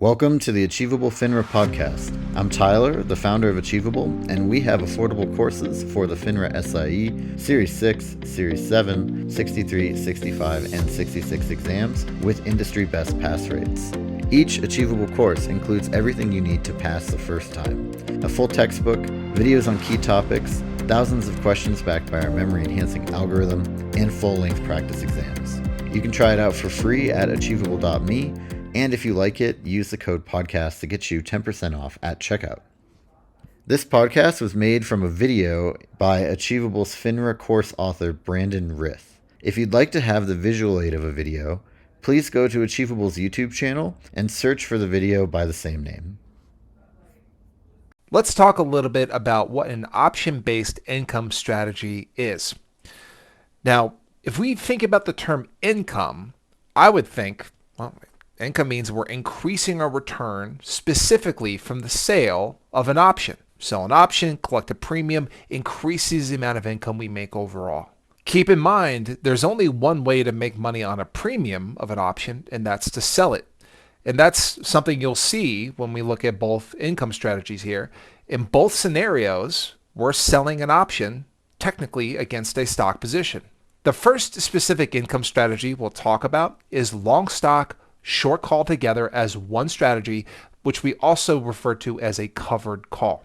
Welcome to the Achievable FINRA podcast. I'm Tyler, the founder of Achievable, and we have affordable courses for the FINRA SIE Series 6, Series 7, 63, 65, and 66 exams with industry best pass rates. Each Achievable course includes everything you need to pass the first time. A full textbook, videos on key topics, thousands of questions backed by our memory-enhancing algorithm, and full-length practice exams. You can try it out for free at achievable.me. And if you like it, use the code podcast to get you 10% off at checkout. This podcast was made from a video by Achievable's FINRA course author, Brandon Rith. If you'd like to have the visual aid of a video, please go to Achievable's YouTube channel and search for the video by the same name. Let's talk a little bit about what an option-based income strategy is. Now, if we think about the term income, I would think, income means we're increasing our return specifically from the sale of an option. Sell an option, collect a premium, increases the amount of income we make overall. Keep in mind, there's only one way to make money on a premium of an option, and that's to sell it. And that's something you'll see when we look at both income strategies here. In both scenarios, we're selling an option technically against a stock position. The first specific income strategy we'll talk about is long stock short call together as one strategy, which we also refer to as a covered call.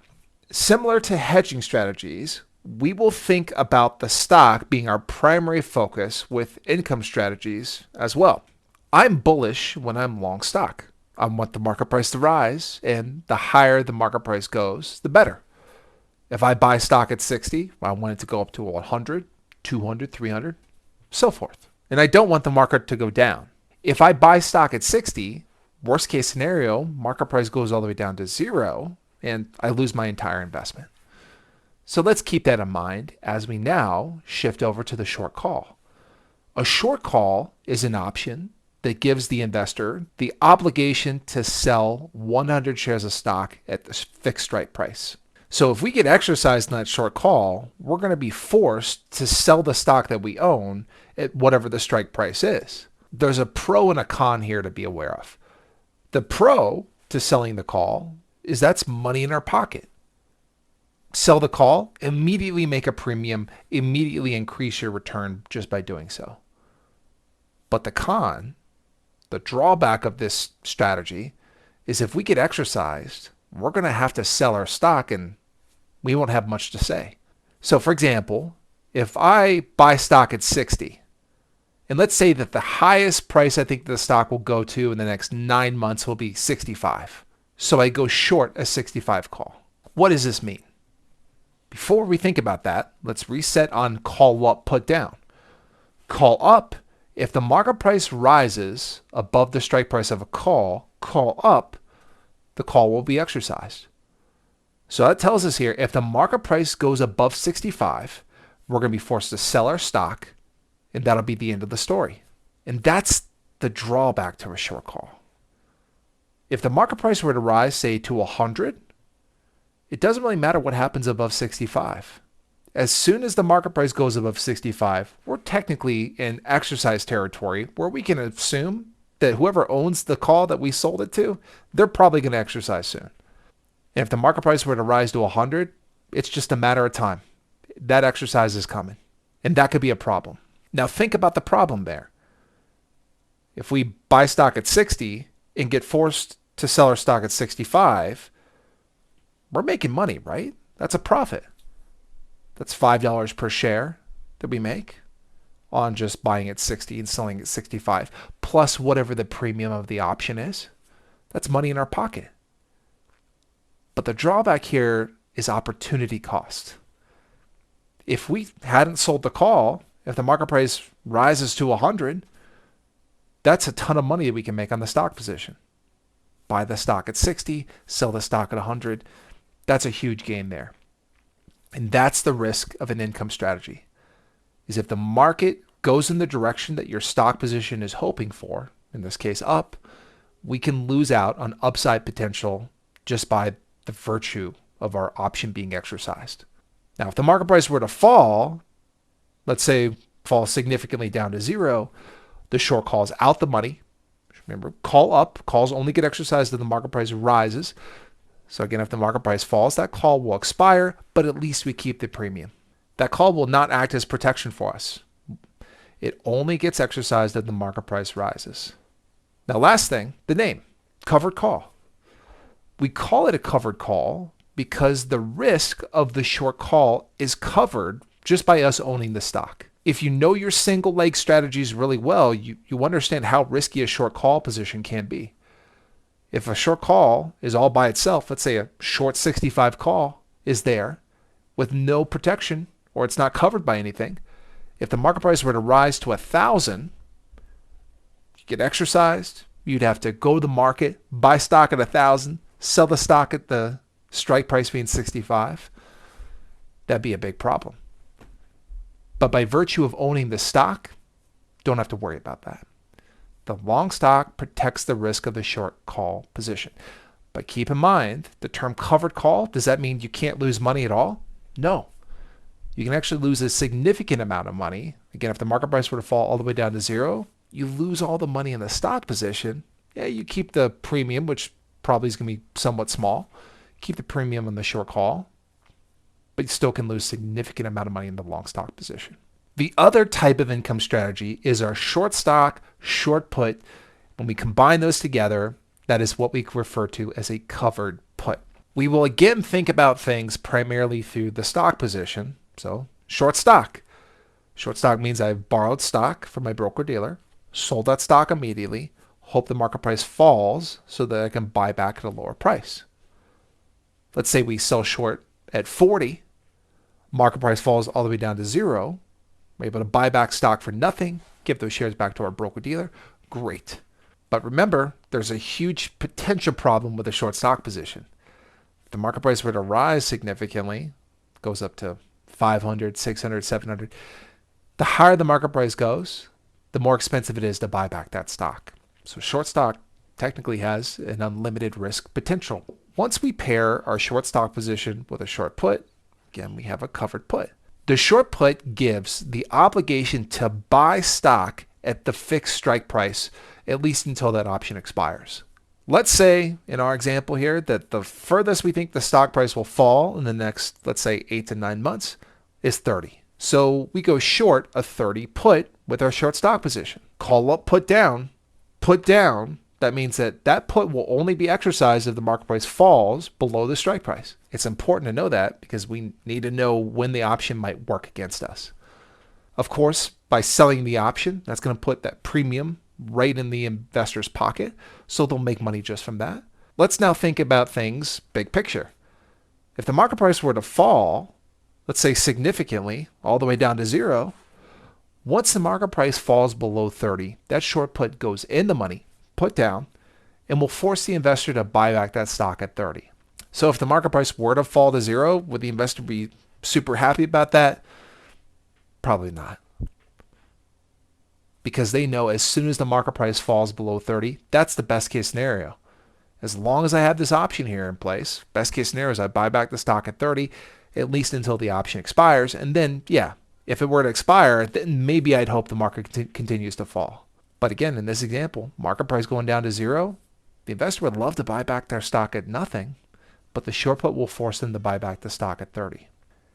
Similar to hedging strategies, we will think about the stock being our primary focus with income strategies as well. I'm bullish when I'm long stock. I want the market price to rise, and the higher the market price goes, the better. If I buy stock at 60, I want it to go up to 100, 200, 300, so forth. And I don't want the market to go down. If I buy stock at 60, worst case scenario, market price goes all the way down to zero and I lose my entire investment. So let's keep that in mind as we now shift over to the short call. A short call is an option that gives the investor the obligation to sell 100 shares of stock at the fixed strike price. So if we get exercised in that short call, we're going to be forced to sell the stock that we own at whatever the strike price is. There's a pro and a con here to be aware of. The pro to selling the call is that's money in our pocket. Sell the call, immediately make a premium, immediately increase your return just by doing so. But the con, the drawback of this strategy, is if we get exercised, we're going to have to sell our stock and we won't have much to say. So for example, if I buy stock at 60, and let's say that the highest price I think the stock will go to in the next 9 months will be 65. So I go short a 65 call. What does this mean? Before we think about that, let's reset on call up, put down. Call up, if the market price rises above the strike price of a call up, the call will be exercised. So that tells us here, if the market price goes above 65, we're going to be forced to sell our stock, and that'll be the end of the story. And that's the drawback to a short call. If the market price were to rise, say, to 100, it doesn't really matter what happens above 65. As soon as the market price goes above 65, we're technically in exercise territory where we can assume that whoever owns the call that we sold it to, they're probably going to exercise soon. And if the market price were to rise to 100, it's just a matter of time. That exercise is coming. And that could be a problem. Now think about the problem there. If we buy stock at 60 and get forced to sell our stock at 65, we're making money, right? That's a profit. That's $5 per share that we make on just buying at 60 and selling at 65, plus whatever the premium of the option is. That's money in our pocket. But the drawback here is opportunity cost. If we hadn't sold the call, if the market price rises to 100, that's a ton of money that we can make on the stock position. Buy the stock at 60, sell the stock at 100. That's a huge gain there. And that's the risk of an income strategy, is if the market goes in the direction that your stock position is hoping for, in this case up, we can lose out on upside potential just by the virtue of our option being exercised. Now, if the market price were to fall, let's say fall significantly down to zero, the short call is out the money. Remember, call up. Calls only get exercised if the market price rises. So again, if the market price falls, that call will expire, but at least we keep the premium. That call will not act as protection for us. It only gets exercised if the market price rises. Now, last thing, the name, covered call. We call it a covered call because the risk of the short call is covered just by us owning the stock. If you know your single leg strategies really well, you understand how risky a short call position can be. If a short call is all by itself, let's say a short 65 call is there with no protection or it's not covered by anything, if the market price were to rise to 1,000, you get exercised, you'd have to go to the market, buy stock at 1,000, sell the stock at the strike price being 65. That'd be a big problem. But by virtue of owning the stock, don't have to worry about that. The long stock protects the risk of the short call position. But keep in mind, the term covered call, does that mean you can't lose money at all? No. You can actually lose a significant amount of money. Again, if the market price were to fall all the way down to zero, you lose all the money in the stock position. Yeah, you keep the premium, which probably is going to be somewhat small. Keep the premium on the short call, but you still can lose a significant amount of money in the long stock position. The other type of income strategy is our short stock, short put. When we combine those together, that is what we refer to as a covered put. We will again think about things primarily through the stock position. So short stock. Short stock means I've borrowed stock from my broker dealer, sold that stock immediately, hope the market price falls so that I can buy back at a lower price. Let's say we sell short at 40, market price falls all the way down to zero. We're able to buy back stock for nothing, give those shares back to our broker dealer. Great. But remember, there's a huge potential problem with a short stock position. If the market price were to rise significantly, goes up to 500, 600, 700, the higher the market price goes, the more expensive it is to buy back that stock. So short stock technically has an unlimited risk potential. Once we pair our short stock position with a short put, again, we have a covered put. The short put gives the obligation to buy stock at the fixed strike price, at least until that option expires. Let's say, in our example here, that the furthest we think the stock price will fall in the next, let's say, 8 to 9 months is 30. So we go short a 30 put with our short stock position. Call up, put down. Put down, that means that put will only be exercised if the market price falls below the strike price. It's important to know that because we need to know when the option might work against us. Of course, by selling the option, that's going to put that premium right in the investor's pocket, so they'll make money just from that. Let's now think about things big picture. If the market price were to fall, let's say significantly, all the way down to zero, once the market price falls below 30, that short put goes in the money, put down, and will force the investor to buy back that stock at 30. So if the market price were to fall to zero, would the investor be super happy about that? Probably not. Because they know as soon as the market price falls below 30, that's the best case scenario. As long as I have this option here in place, best case scenario is I buy back the stock at 30, at least until the option expires. And then, yeah, if it were to expire, then maybe I'd hope the market continues to fall. But again, in this example, market price going down to zero, the investor would love to buy back their stock at nothing, but the short put will force them to buy back the stock at 30.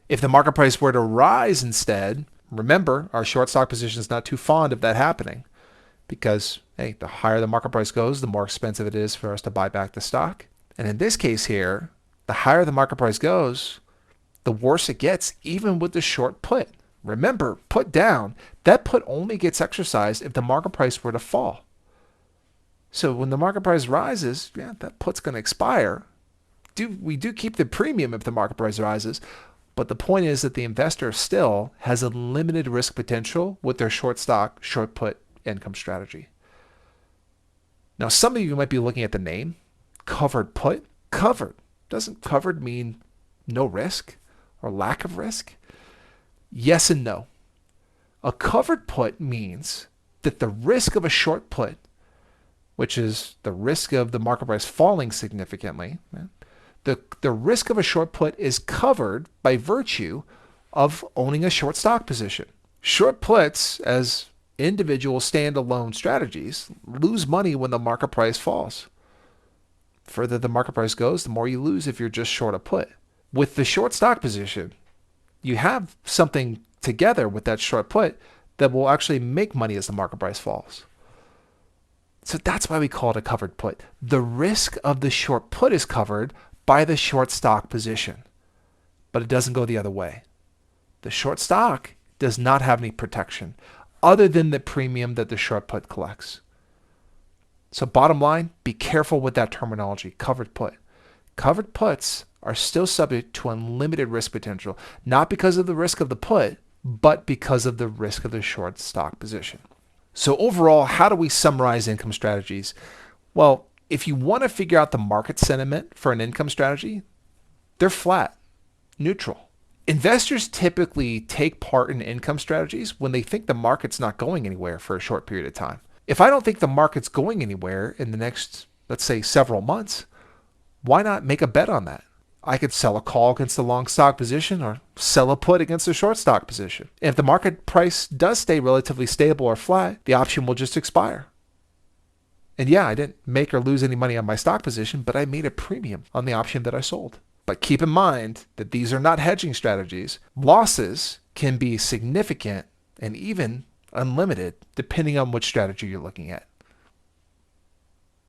If the market price were to rise instead, remember, our short stock position is not too fond of that happening because, hey, the higher the market price goes, the more expensive it is for us to buy back the stock. And in this case here, the higher the market price goes, the worse it gets, even with the short put. Remember, put down, that put only gets exercised if the market price were to fall. So when the market price rises, yeah, that put's going to expire. We do keep the premium if the market price rises, but the point is that the investor still has a limited risk potential with their short stock, short put income strategy. Now, some of you might be looking at the name, covered put. Covered. Doesn't covered mean no risk or lack of risk? Yes and no. A covered put means that the risk of a short put, which is the risk of the market price falling significantly, the risk of a short put is covered by virtue of owning a short stock position. Short puts, as Individual standalone strategies lose money when the market price falls. The further the market price goes, the more you lose if you're just short a put. With the short stock position, you have something together with that short put that will actually make money as the market price falls. So that's why we call it a covered put. The risk of the short put is covered by the short stock position, but it doesn't go the other way. The short stock does not have any protection other than the premium that the short put collects. So bottom line, be careful with that terminology, covered put. Covered puts are still subject to unlimited risk potential, not because of the risk of the put, but because of the risk of the short stock position. So overall, how do we summarize income strategies? Well, if you want to figure out the market sentiment for an income strategy, they're flat, neutral. Investors typically take part in income strategies when they think the market's not going anywhere for a short period of time. If I don't think the market's going anywhere in the next, let's say, several months, why not make a bet on that? I could sell a call against the long stock position or sell a put against the short stock position. And if the market price does stay relatively stable or flat, the option will just expire. And yeah, I didn't make or lose any money on my stock position, but I made a premium on the option that I sold. But keep in mind that these are not hedging strategies. Losses can be significant and even unlimited depending on which strategy you're looking at.